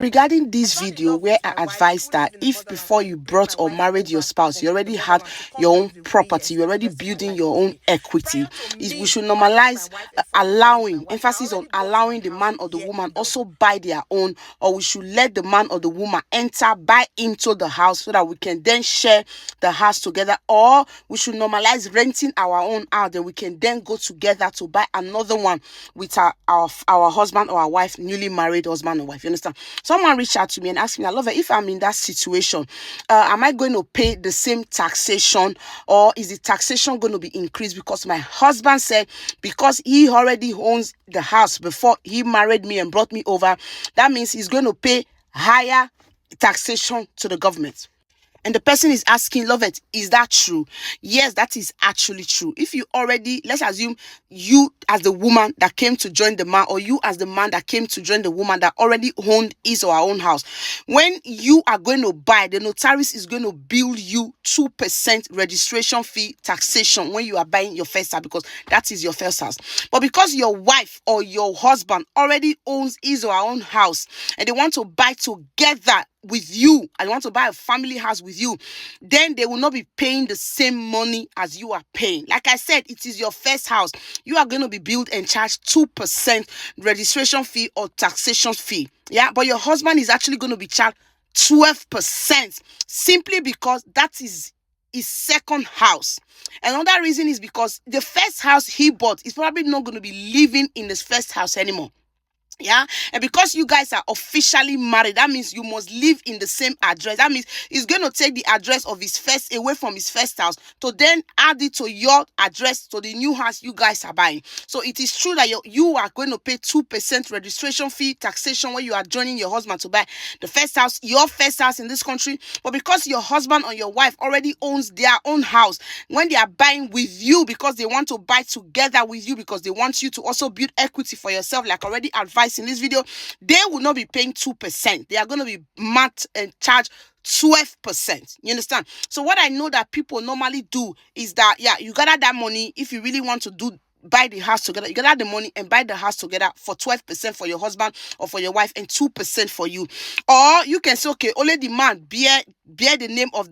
Regarding this video where I advise that if before you brought or married your spouse, you already had your own property, you're already building your own equity, we should normalize allowing, emphasis on allowing the man or the woman also buy their own, or we should let the man or the woman buy into the house so that we can then share the house together, or we should normalize renting our own out, then we can then go together to buy another one with our husband or our wife, newly married husband or wife. You understand? Someone reached out to me and asked me, I love it, if I'm in that situation, am I going to pay the same taxation, or is the taxation going to be increased? Because my husband said, because he already owns the house before he married me and brought me over, that means he's going to pay higher taxation to the government. And the person is asking, Lovett, is that true? Yes, that is actually true. If you already, let's assume you as the woman that came to join the man, or you as the man that came to join the woman that already owned his or her own house. When you are going to buy, the notaris is going to bill you 2% registration fee taxation when you are buying your first house, because that is your first house. But because your wife or your husband already owns his or her own house and they want to buy together with you, and want to buy a family house with you, then they will not be paying the same money as you are paying. Like I said, it is your first house. You are going to be billed and charged 2% registration fee or taxation fee. Yeah, but your husband is actually going to be charged 12%, simply because that is his second house. Another reason is because the first house he bought is probably not going to be living in his first house anymore. Yeah, and because you guys are officially married, that means you must live in the same address. That means he's going to take the address of his first, away from his first house, to then add it to your address, to the new house you guys are buying. So it is true that you are going to pay 2% registration fee taxation when you are joining your husband to buy the first house, your first house in this country. But because your husband or your wife already owns their own house, when they are buying with you, because they want to buy together with you, because they want you to also build equity for yourself, like already advised in this video, they will not be paying 2%. They are going to be marked and charged 12%. You understand? So what I know that people normally do is that, yeah, you gather that money. If you really want to buy the house together, you gather the money and buy the house together for 12% for your husband or for your wife and 2% for you. Or you can say, okay, only the man bear the name of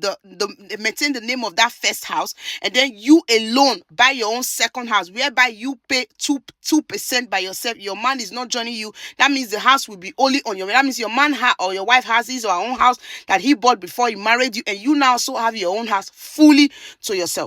maintain the name of that first house, and then you alone buy your own second house, whereby you pay 2% by yourself. Your man is not joining you. That means the house will be only on your. That means your man or your wife has his or her own house that he bought before he married you, and you now also have your own house fully to yourself.